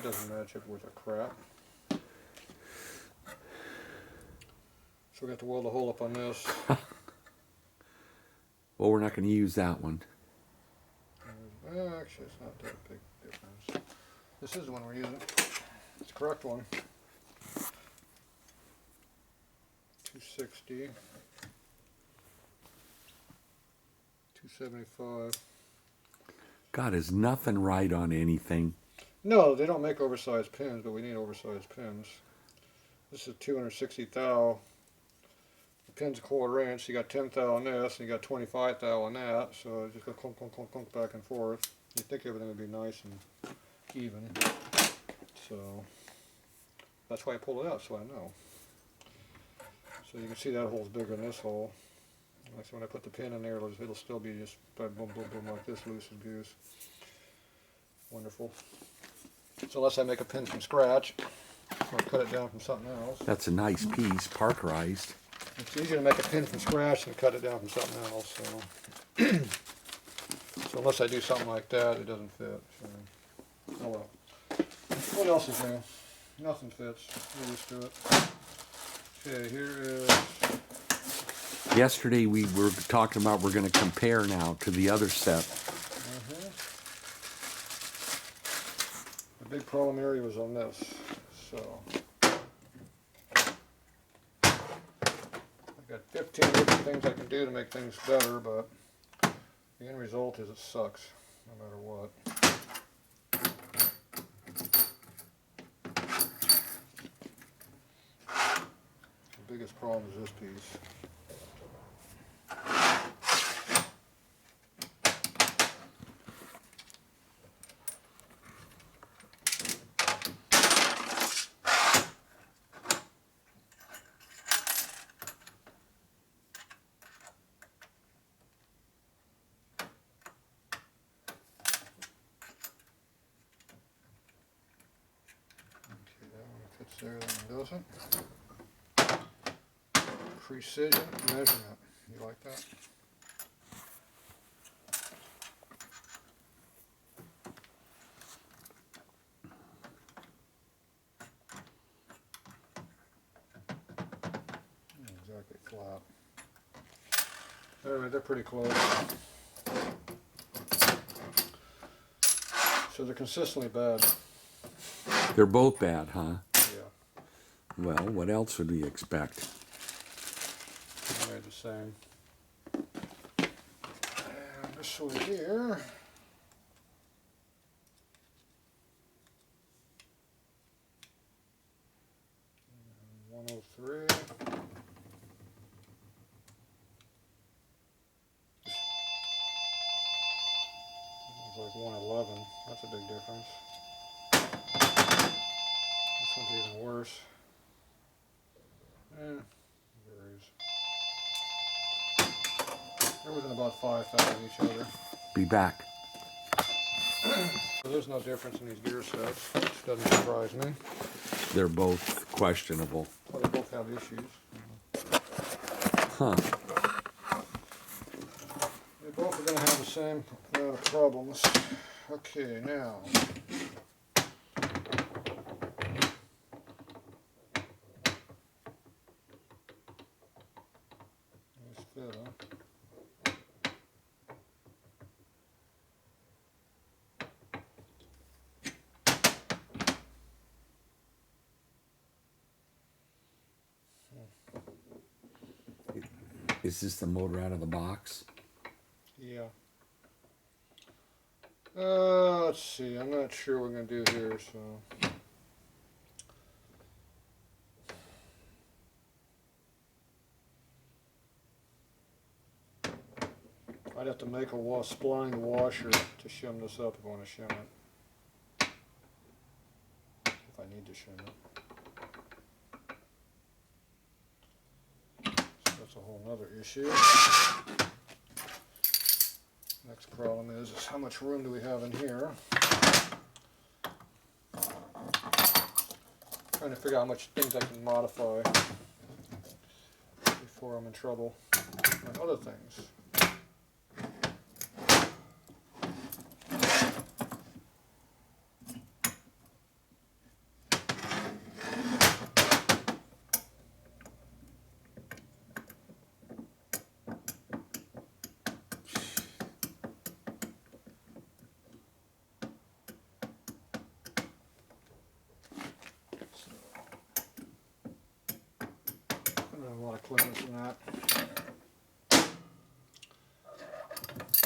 That doesn't match up with a crap. So we got to weld a hole up on this. Well, we're not going to use that one. Actually, it's not that big difference. This is the one we're using. It's the correct one. 260. 275. God, is nothing right on anything. No, they don't make oversized pins, but we need oversized pins. This is 260 thou. The pin's a 1/4 inch. You got 10 thou on this, and you got 25 thou on that. So just go clunk, clunk, clunk, clunk back and forth. You'd think everything would be nice and even. So that's why I pulled it out, so I know. So you can see that hole's bigger than this hole. Like so when I put the pin in there, it'll still be just boom, boom, boom, like this, loose as goose. Wonderful. So unless I make a pin from scratch, I'll cut it down from something else. That's a nice piece, parkerized. It's easier to make a pin from scratch than cut it down from something else. So, so unless I do something like that, it doesn't fit. So, oh well. What else is new? Nothing fits. We're used to it. Okay, here is. Yesterday we were talking about we're going to compare now to the other set. The big problem area was on this. So I've got 15 different things I can do to make things better, but the end result is it sucks no matter what. The biggest problem is this piece. There, that one doesn't. Precision measurement. You like that? Exactly flat. Anyway, they're pretty close. So they're consistently bad. They're both bad, huh? Yeah. Well, what else would we expect? They're the same. And this one here. And 103. It's like 111. That's a big difference. This one's even worse. Varies. They're within about 5 thou of each other. Be back. So there's no difference in these gear sets, which doesn't surprise me. They're both questionable. Well, they both have issues. Huh. They both are going to have the same amount of problems. Okay, now. Nice fit, huh? Is this the motor out of the box? Yeah. Let's see. I'm not sure what we're going to do here, so. I'd have to make a spline washer to shim this up if I want to shim it. If I need to shim it. So that's a whole nother issue. Next problem is how much room do we have in here? Trying to figure out how much things I can modify before I'm in trouble on other things. equipment and that.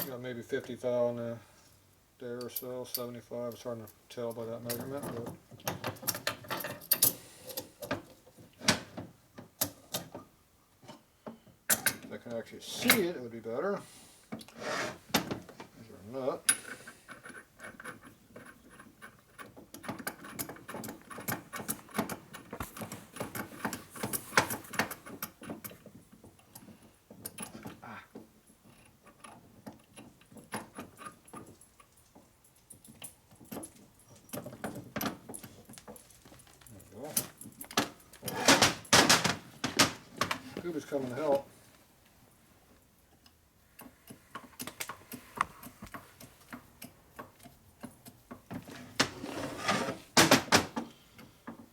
Got maybe 50 thou in there or so, 75. It's hard to tell by that measurement, but if I can actually see it, it would be better. There's our nut. Scuba's coming to help.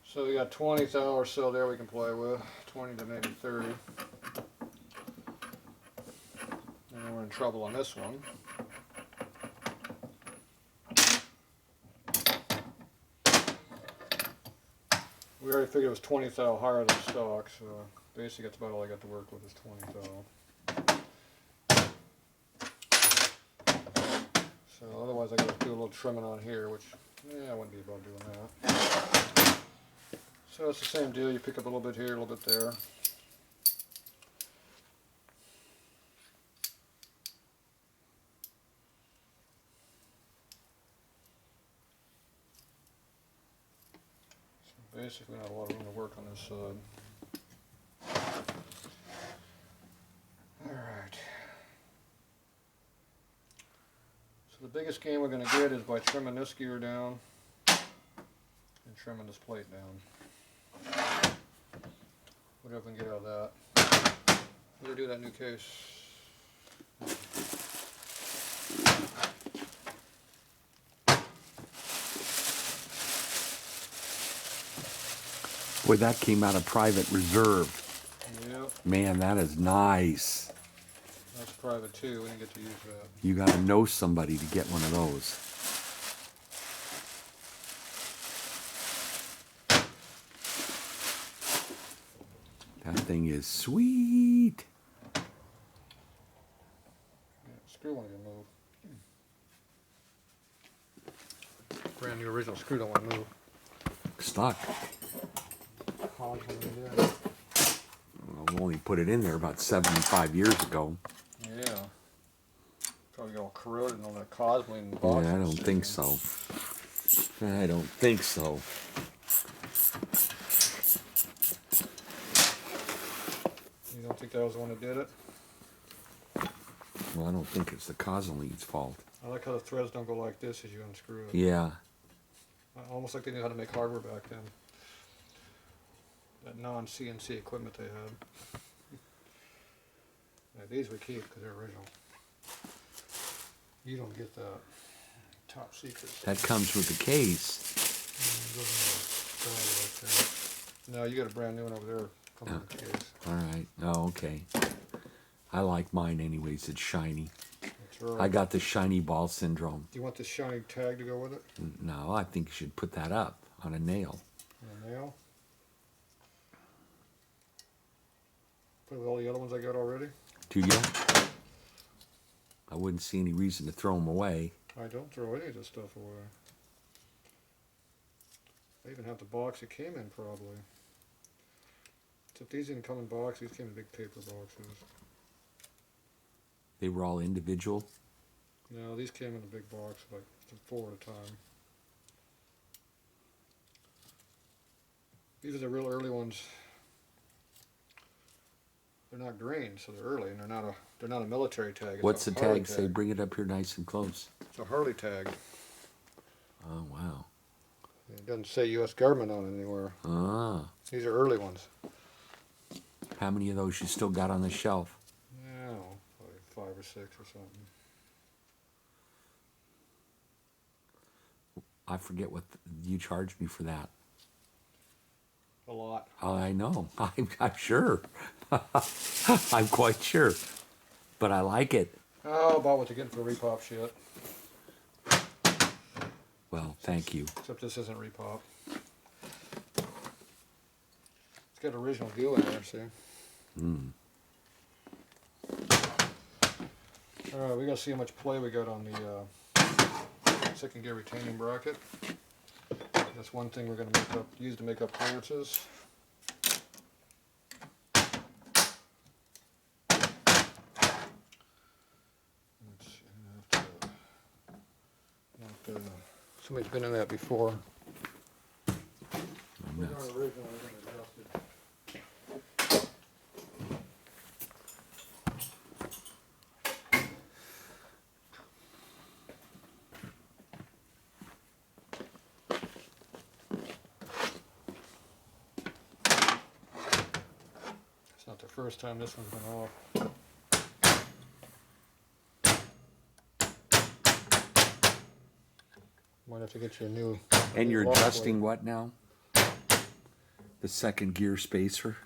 So we got 20 thou or so there we can play with, 20 to maybe 30. And then we're in trouble on this one. We already figured it was 20 thou higher than stock, so basically that's about all I got to work with is 20 thou. So otherwise I got to do a little trimming on here, which I wouldn't be about doing that. So it's the same deal, you pick up a little bit here, a little bit there. Basically not a lot of room to work on this side. Alright. So the biggest gain we're going to get is by trimming this gear down and trimming this plate down. Whatever we can get out of that. We're going to do that new case. Boy, that came out of private reserve. Yep. Man, that is nice. That's private too, we didn't get to use that. You gotta know somebody to get one of those. That thing is sweet. Yeah, screw one can move. Brand new original screw don't want to move. Stuck. I only put it in there about 75 years ago. Yeah. Probably all corroded and all that cosmeline in the box. Yeah, I don't think so. I don't think so. You don't think that was the one that did it? Well, I don't think it's the Cosoline's fault. I like how the threads don't go like this as you unscrew it. Yeah. Almost like they knew how to make hardware back then. That non-CNC equipment they had. Yeah, these we keep because they're original. You don't get that. Top secret. That comes with the case. No, you got a brand new one over there. Coming in the case. All right. Oh, okay. I like mine anyways. It's shiny. That's right. I got the shiny ball syndrome. Do you want this shiny tag to go with it? No, I think you should put that up on a nail. On a nail? Put it with all the other ones I got already? Do you? I wouldn't see any reason to throw them away. I don't throw any of this stuff away. I even have the box it came in, probably. Except these didn't come in boxes, these came in big paper boxes. They were all individual. No, these came in a big box, like 4 at a time. These are the real early ones. They're not green, so they're early, and they're not a military tag. It's What's a the Harley tag say? Bring it up here nice and close. It's a Harley tag. Oh, wow. It doesn't say U.S. government on it anywhere. Ah. These are early ones. How many of those you still got on the shelf? Yeah, like 5 or 6 or something. I forget what you charged me for that. A lot. I know. I'm sure. I'm quite sure. But I like it. Oh, about what you're getting for repop shit. Well, thank you. Except this isn't repop. It's got original glue in there, see? Alright, we gotta see how much play we got on the second gear retaining bracket. That's one thing we're gonna use to make up clearances. Let's see, somebody's been in that before. These aren't original, they've been adjusted. It's not the first time this one's been off. Might have to get you a new. And you're lock adjusting plate. what now? The second gear spacer?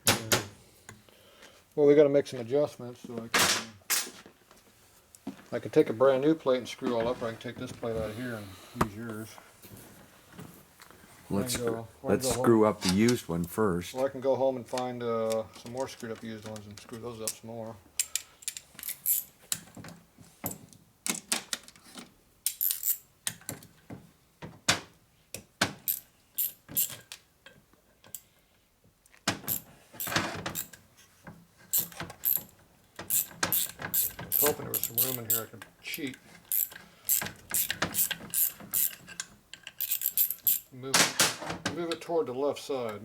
Yeah. Well, we got to make some adjustments, so I can take a brand new plate and screw all up, or I can take this plate out of here and use yours. Let's go screw up the used one first. Well, I can go home and find some more screwed up used ones and screw those up some more. I was hoping there was some room in here I could cheat. Move it toward the left side.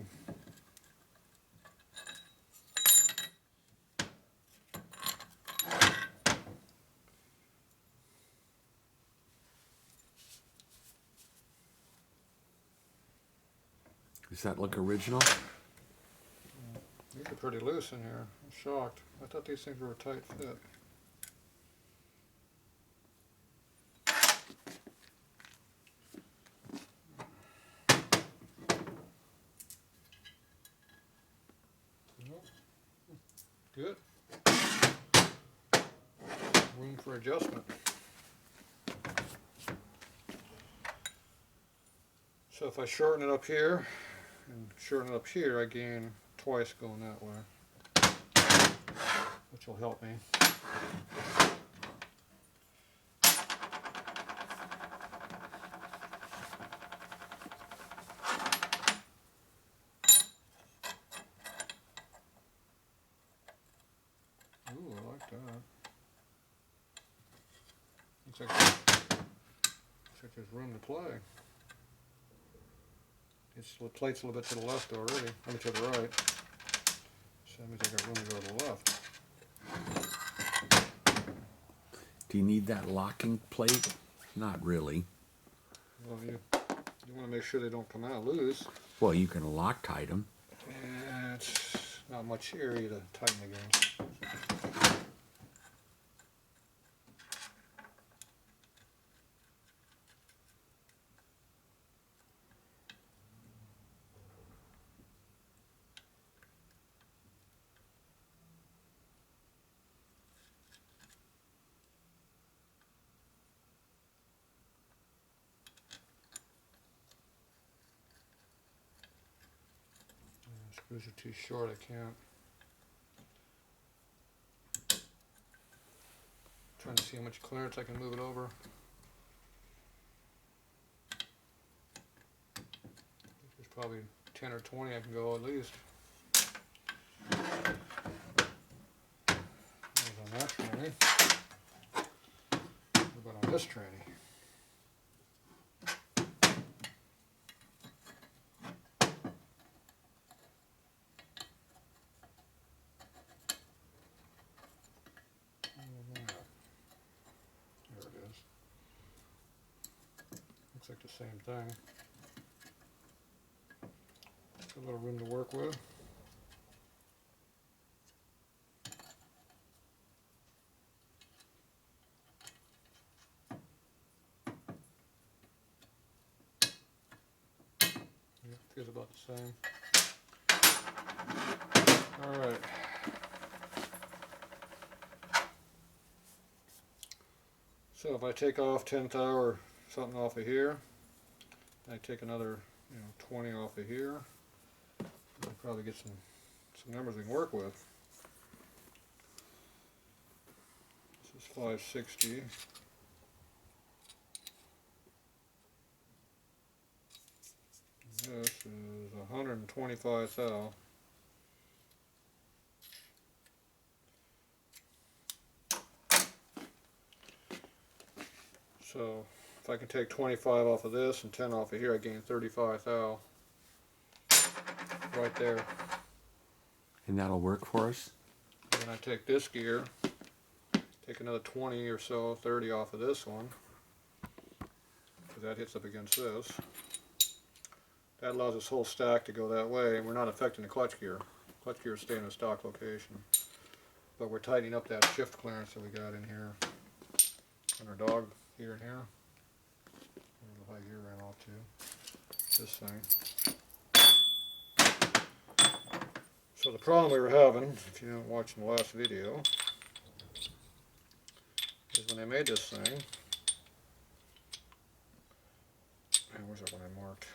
Does that look original? These are pretty loose in here. I'm shocked. I thought these things were a tight fit. Good. Room for adjustment. So if I shorten it up here and shorten it up here, I gain twice going that way, which will help me. Ooh, I like that. Looks like there's room to play. The plate's a little bit to the left already, I mean to the right. So that means I got room to go to the left. Do you need that locking plate? Not really. Well, you want to make sure they don't come out loose. Well, you can Loctite them. And it's not much area to tighten against. Screws are too short, I can't. Trying to see how much clearance I can move it over. There's probably 10 or 20 I can go at least. There's on that tranny. What about on this tranny? There it is. Looks like the same thing. A little room to work with. Yep, feels about the same. All right. So if I take off 10 thou or something off of here, I take another 20 off of here, I'll probably get some some numbers we can work with. This is 560. This is 125 thou. So if I can take 25 off of this and 10 off of here, I gain 35 thou. Right there. And that'll work for us? And then I take this gear, take another 20 or so, 30 off of this one, because that hits up against this. That allows this whole stack to go that way, and we're not affecting the clutch gear. Clutch gear is staying in the stock location. But we're tightening up that shift clearance that we got in here. And our dog here and here. The high gear ran off too. This thing. So the problem we were having, if you didn't watch in the last video, is when I made this thing. And where's that one I marked?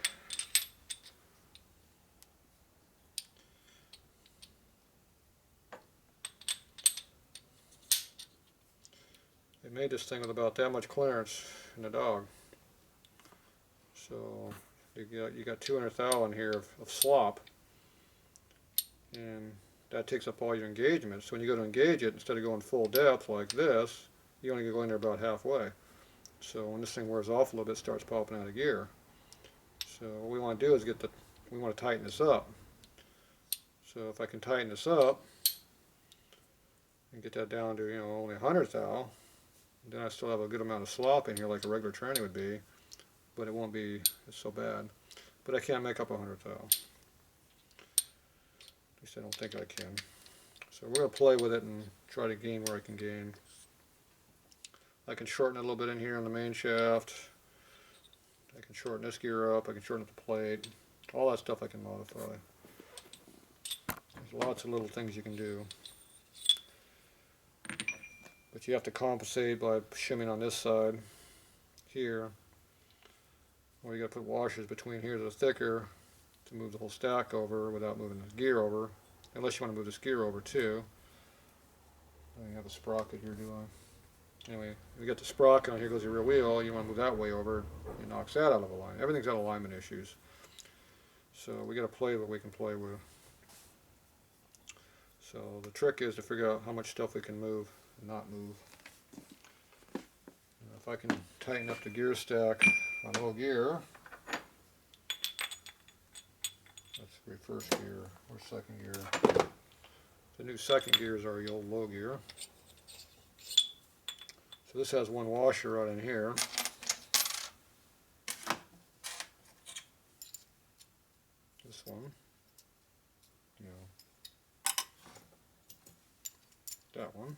They made this thing with about that much clearance in the dog. So you got 200 thou in here of slop, and that takes up all your engagements. So when you go to engage it, instead of going full depth like this, you only go in there about halfway. So when this thing wears off a little bit, it starts popping out of gear. So what we want to do is we want to tighten this up. So if I can tighten this up and get that down to, you know, only 100 thou, then I still have a good amount of slop in here like a regular tranny would be, but it won't be so bad. But I can't make up 100 thou. At least I don't think I can. So we're going to play with it and try to gain where I can gain. I can shorten it a little bit in here on the main shaft. I can shorten this gear up. I can shorten up the plate. All that stuff I can modify. There's lots of little things you can do. But you have to compensate by shimming on this side here. Or you got to put washers between here that are thicker to move the whole stack over without moving the gear over. Unless you want to move this gear over too. And you have a sprocket here, do I? Anyway, if you got the sprocket on here goes your rear wheel, you want to move that way over, it knocks that out of alignment. Everything's got alignment issues. So we got to play what we can play with. So the trick is to figure out how much stuff we can move and not move. If I can tighten up the gear stack on low gear, that's first gear or second gear. The new second gear is our old low gear. So this has one washer right in here. This one, you know, that one.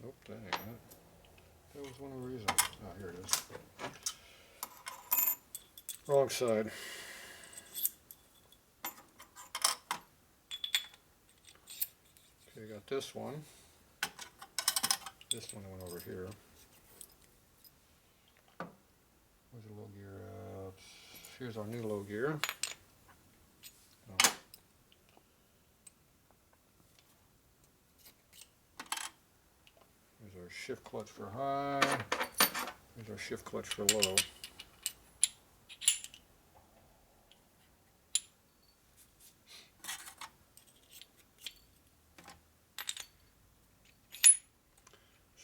Nope, that ain't it. That was one of the reasons. Ah, here it is. Wrong side. Okay, got this one. This one went over here. Where's the low gear at? Here's our new low gear. Oh. There's our shift clutch for high. There's our shift clutch for low.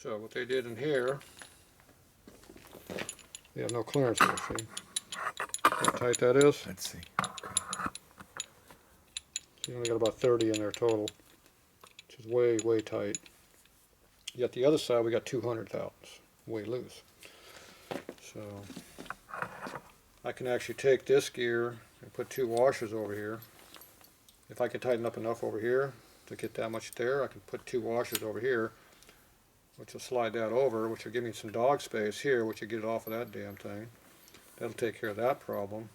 So what they did in here, they have no clearance here, see? How tight that is? Let's see. Okay. So you only got about 30 in there total, which is way, way tight. Yet the other side we got 200 thou, way loose. So I can actually take this gear and put two washers over here. If I can tighten up enough over here to get that much there, I can put two washers over here, which will slide that over, which will give me some dog space here, which will get it off of that damn thing. That'll take care of that problem.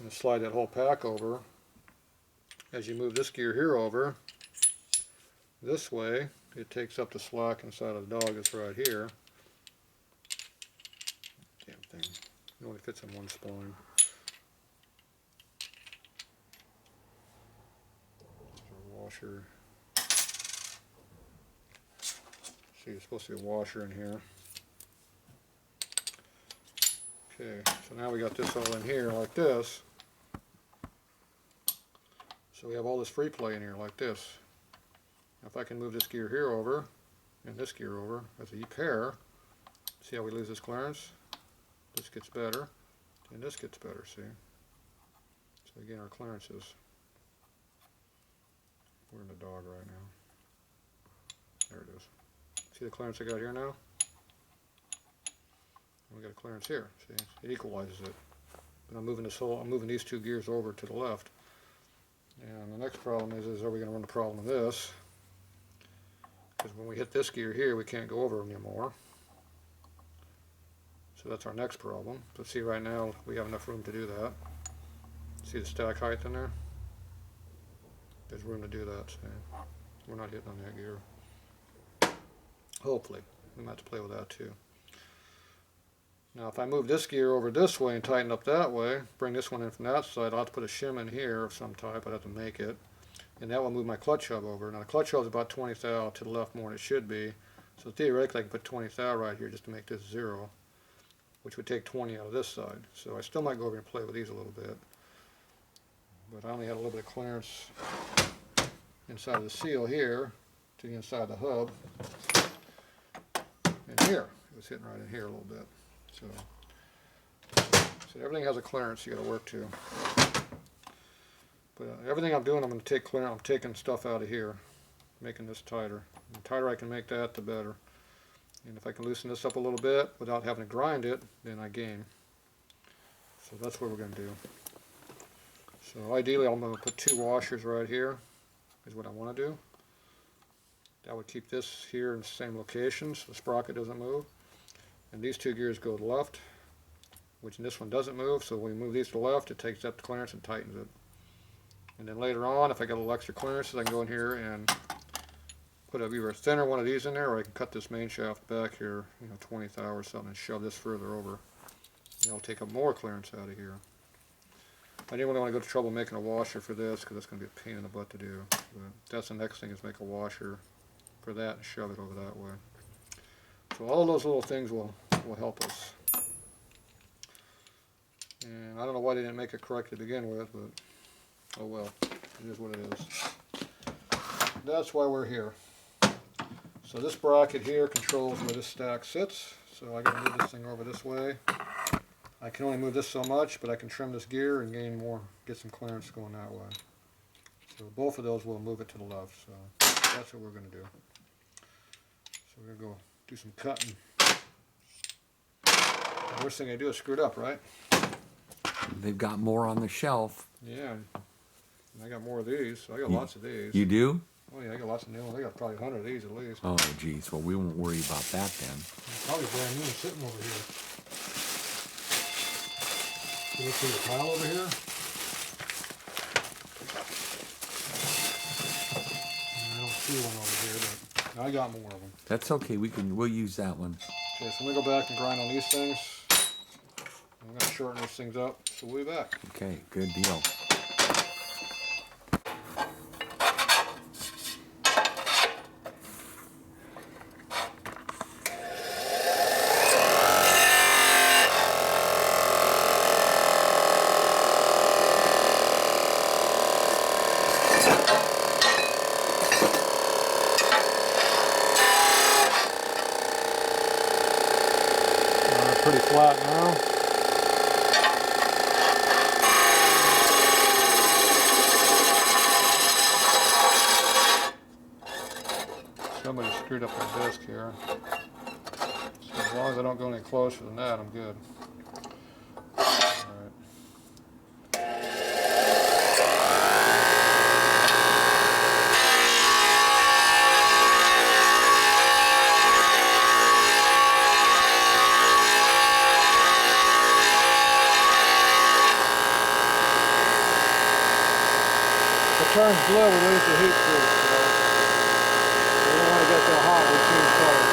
And slide that whole pack over. As you move this gear here over, this way, it takes up the slack inside of the dog that's right here. Damn thing. It only fits in one spline. There's our washer. See, there's supposed to be a washer in here. Okay, so now we got this all in here like this. So we have all this free play in here like this. Now if I can move this gear here over and this gear over as a pair, see how we lose this clearance? This gets better and this gets better, see? So again, our clearances. We're in the dog right now. There it is. See the clearance I got here now? And we got a clearance here. See, it equalizes it. But I'm moving these two gears over to the left. And the next problem is are we going to run the problem of this? Because when we hit this gear here, we can't go over anymore. So that's our next problem. But see, right now we have enough room to do that. See the stack height in there? There's room to do that. See? We're not hitting on that gear. Hopefully. We might have to play with that too. Now if I move this gear over this way and tighten up that way, bring this one in from that side, I'll have to put a shim in here of some type. I'd have to make it. And that will move my clutch hub over. Now the clutch hub is about 20 thou to the left more than it should be. So theoretically I can put 20 thou right here just to make this 0, which would take 20 out of this side. So I still might go over and play with these a little bit. But I only had a little bit of clearance inside of the seal here to the inside of the hub. And here, it was hitting right in here a little bit. So everything has a clearance you got to work to. But everything I'm doing, I'm going to take clearance. I'm taking stuff out of here, making this tighter. The tighter I can make that, the better. And if I can loosen this up a little bit without having to grind it, then I gain. So that's what we're going to do. So ideally, I'm going to put 2 washers right here. Is what I want to do. That would keep this here in the same location so the sprocket doesn't move. And these 2 gears go to the left, which in this one doesn't move, so when we move these to the left, it takes up the clearance and tightens it. And then later on, if I got a little extra clearance, I can go in here and put either a thinner one of these in there, or I can cut this main shaft back here, 20 thou or something, and shove this further over. And it'll take up more clearance out of here. I didn't really want to go to trouble making a washer for this, because that's going to be a pain in the butt to do. But that's the next thing, is make a washer for that and shove it over that way. So all those little things will help us. And I don't know why they didn't make it correct to begin with, but oh well, it is what it is. That's why we're here. So this bracket here controls where this stack sits. So I got to move this thing over this way. I can only move this so much, but I can trim this gear and gain more, get some clearance going that way. So both of those will move it to the left. So that's what we're going to do. So we're going to go do some cutting. The worst thing I do is screw it up, right? They've got more on the shelf. Yeah. And I got more of these, so I got lots of these. You do? Oh yeah, I got lots of new ones. I got probably 100 of these at least. Oh, geez. Well, we won't worry about that then. Probably brand new sitting over here. You look through the pile over here. I don't see one over here, but I got more of them. That's okay. We'll use that one. Okay, so I'm gonna go back and grind on these things. I'm gonna shorten these things up, so we'll be back. Okay, good deal. Pretty flat now. Somebody screwed up my disc here. So as long as I don't go any closer than that, I'm good. Alright. If it turns blue, we lose the heat treat. We don't want to get so hot, we change colors.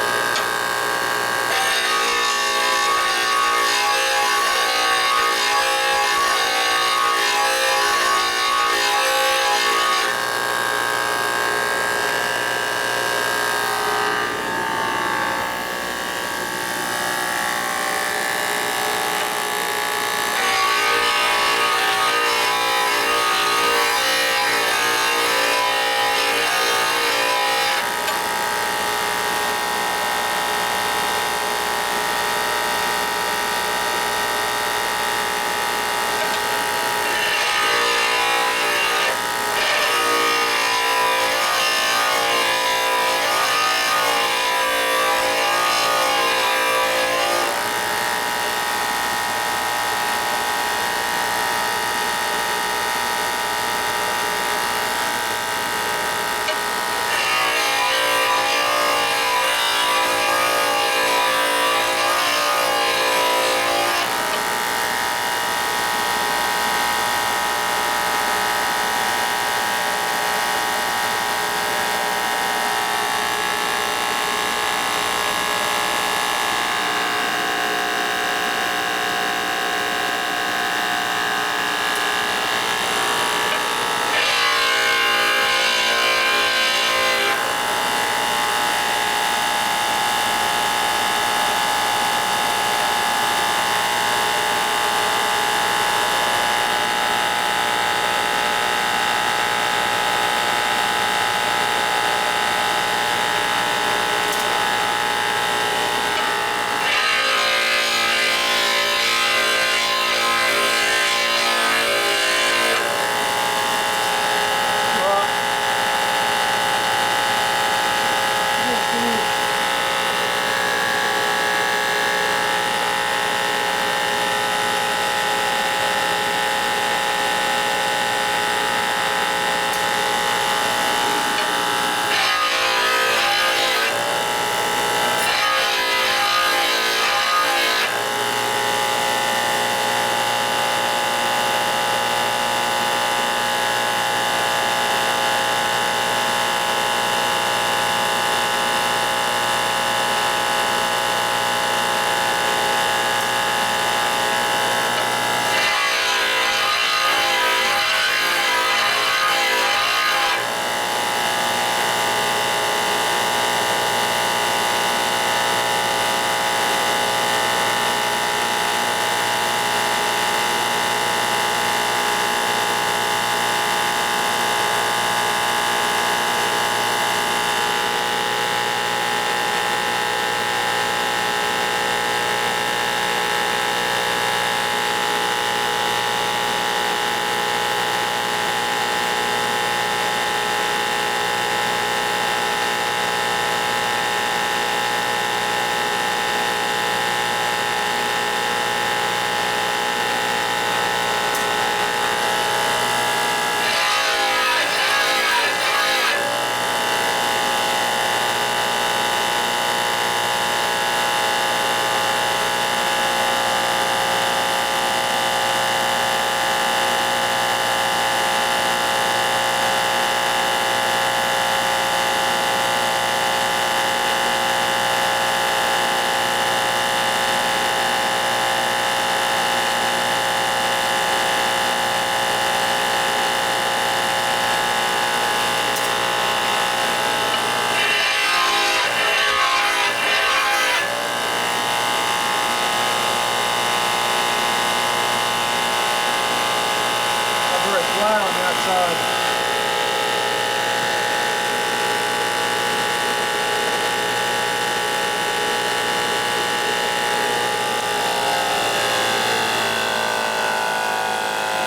side.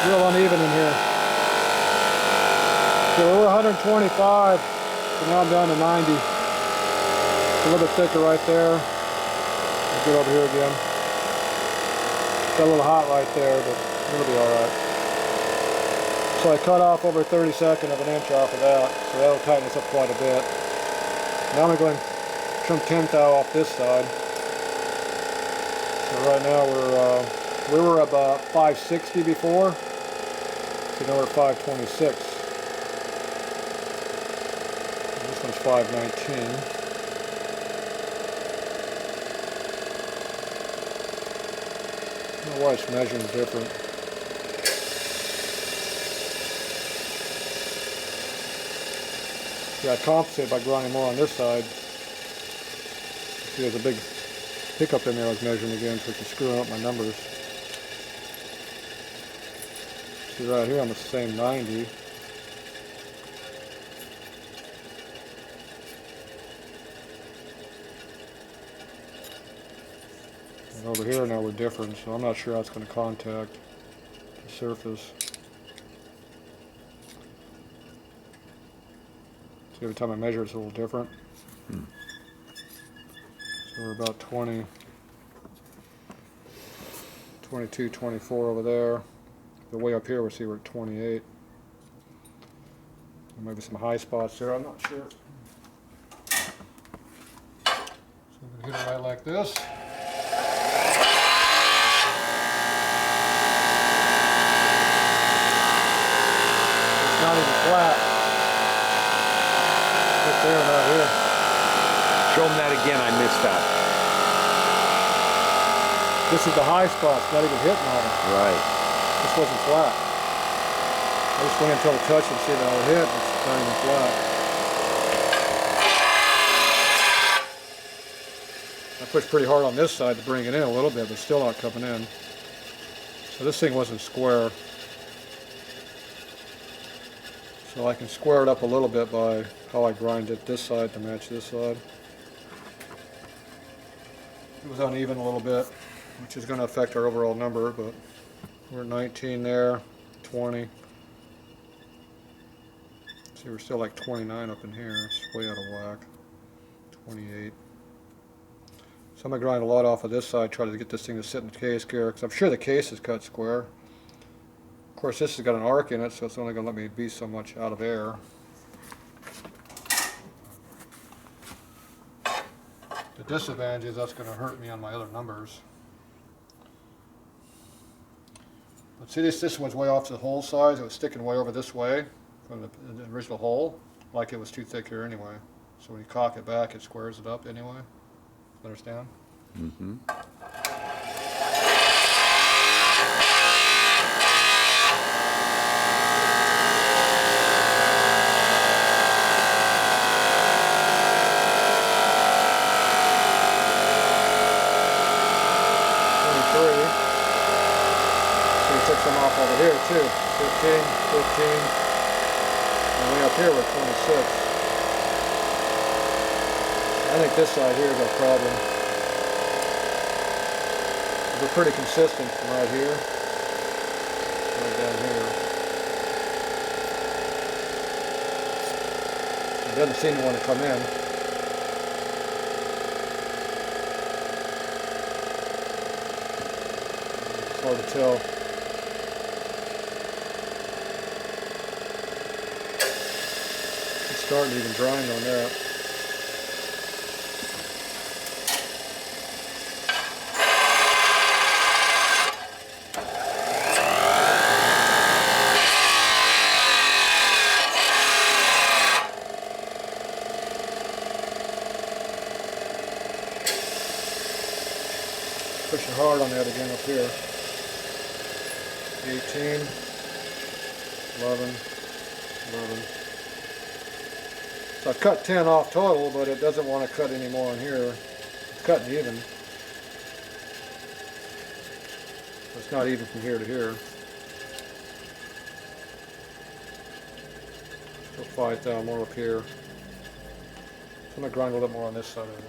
Real uneven in here. So we were 125, so now I'm down to 90. It's a little bit thicker right there. I'll get over here again. Got a little hot right there, but it'll be alright. So I cut off over 32nd of an inch off of that, so that'll tighten this up quite a bit. Now I'm going to trim 10 thou off this side. So right now we were about 560 before. So now we're 526. This one's 519. I don't know why it's measuring different. Yeah, I compensate by grinding more on this side. See, there's a big hiccup in there I was measuring against, which is screwing up my numbers. See, right here I'm at the same 90. And over here now we're different, so I'm not sure how it's going to contact the surface. See, every time I measure it's a little different. So we're about 20, 22, 24 over there. The way up here, we'll see we're at 28. There might be some high spots there, I'm not sure. So I'm going to hit it right like this. It's not even flat. Right there, not here. Show them that again, I missed that. This is the high spot, it's not even hitting on it. Right. This wasn't flat. I just went until I touched it and see that I would hit, it's not even flat. I pushed pretty hard on this side to bring it in a little bit, but still not coming in. So this thing wasn't square. So I can square it up a little bit by how I grind it this side to match this side. It was uneven a little bit, which is going to affect our overall number, but we're at 19 there, 20. See, we're still like 29 up in here. It's way out of whack. 28. So I'm going to grind a lot off of this side, try to get this thing to sit in the case gear, because I'm sure the case is cut square. Of course, this has got an arc in it, so it's only going to let me be so much out of air. The disadvantage is that's going to hurt me on my other numbers. But see, this was way off to the hole size. It was sticking way over this way from the original hole, like it was too thick here anyway. So when you cock it back, it squares it up anyway. Understand? Mm-hmm. 23. So we took some off over here too. 15, 15. And way up here we're 26. I think this side here is our problem. We're pretty consistent from right here. Right down here. It doesn't seem to want to come in. It's hard to tell. It's starting to even grind on that. Pushing hard on that again up here. 18, 11, 11. So I cut 10 off total, but it doesn't want to cut any more in here. It's cutting even. It's not even from here to here. 5 thou more up here. I'm gonna grind a little more on this side of it.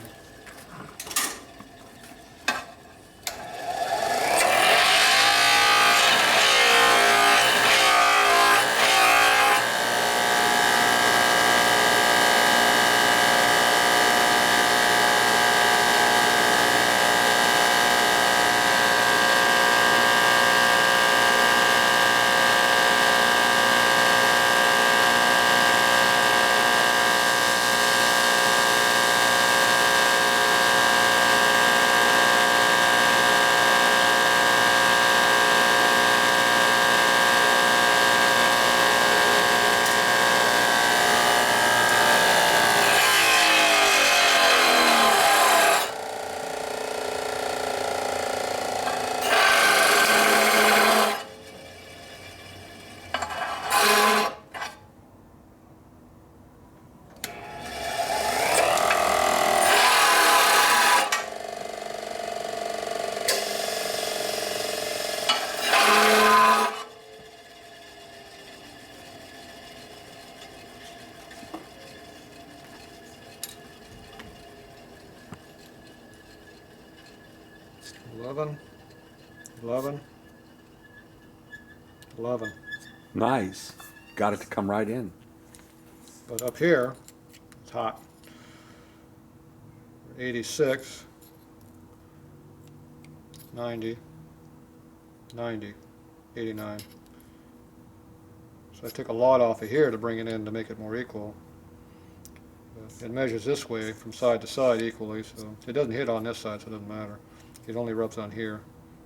Eleven, 11. Nice. Got it to come right in. But up here, it's hot. 86, 90, 90, 89. So I took a lot off of here to bring it in to make it more equal. But it measures this way from side to side equally, so it doesn't hit on this side, so it doesn't matter. It only rubs on here.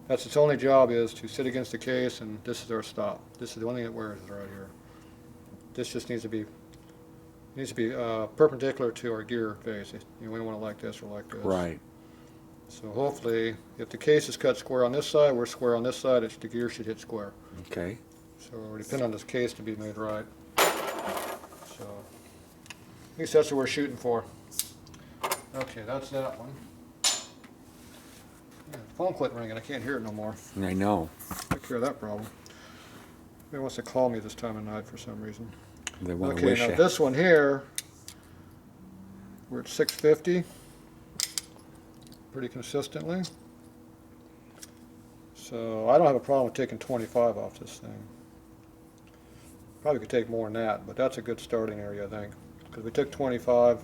That's its only job, is to sit against the case, and this is our stop. This is the only thing that wears, is right here. This just needs to be perpendicular to our gear face. We don't want it like this or like this. Right. So hopefully, if the case is cut square on this side, we're square on this side, the gear should hit square. Okay. So we depend on this case to be made right. So at least that's what we're shooting for. Okay, that's that one. Yeah, phone quit ringing. I can't hear it no more. I know. Take care of that problem. Nobody wants to call me this time of night for some reason. They want to Okay, wish now you. this one here, we're at 650 pretty consistently. So I don't have a problem with taking 25 off this thing. Probably could take more than that, but that's a good starting area, I think. Because we took 25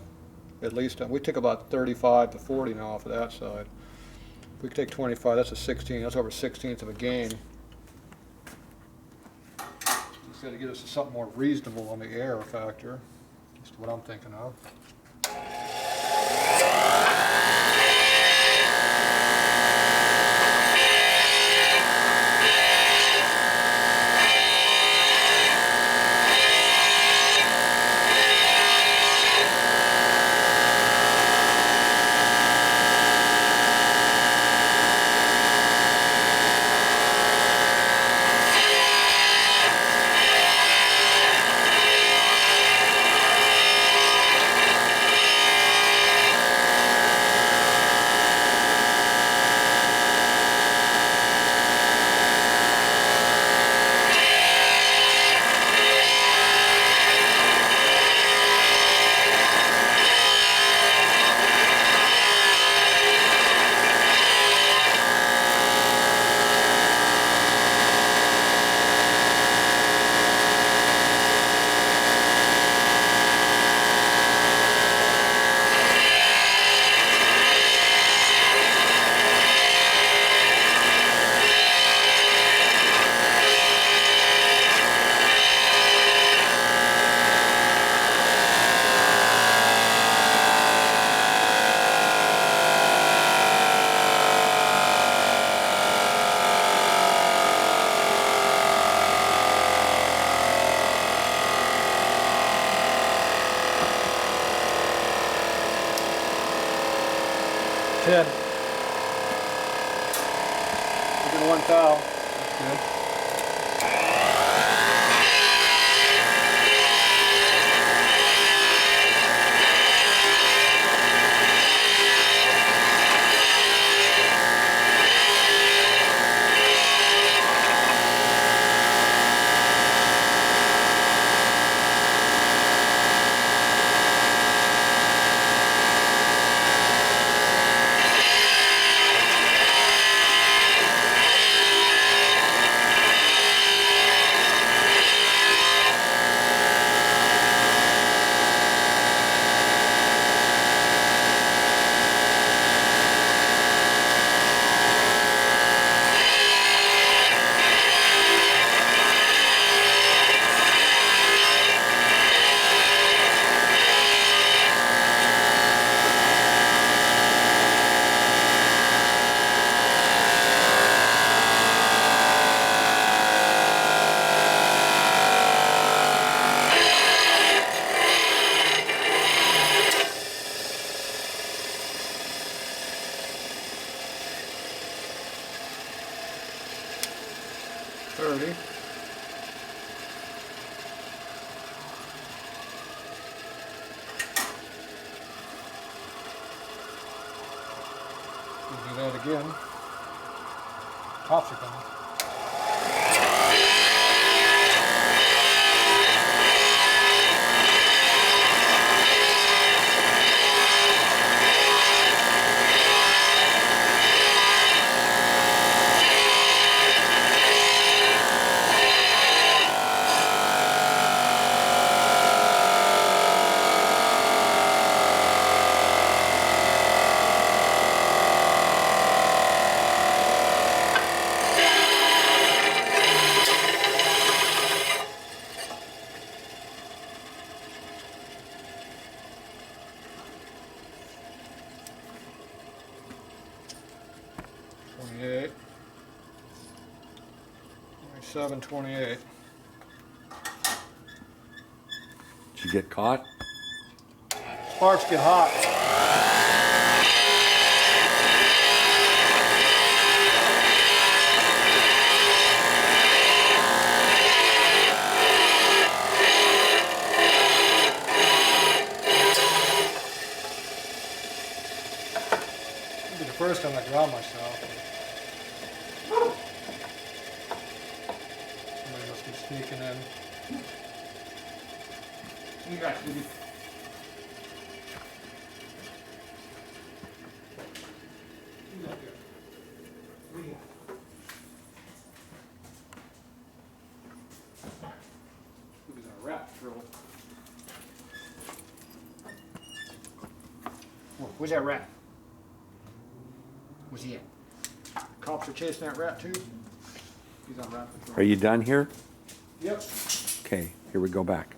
at least. We took about 35 to 40 now off of that side. If we could take 25, that's a 16. That's over 1/16 of a gain. It's got to get us to something more reasonable on the air factor. That's what I'm thinking of. Ted. We're doing 1 thou. That's good. again. Cops are coming. $28, $27.28. Did you get caught? Sparks get hot. This will be the first time I drown myself. Somebody must be sneaking in. You got to be. Where's that rat? Where's he at? Cops are chasing that rat too? He's on rat patrol. Are you done here? Yep. Okay, here we go back.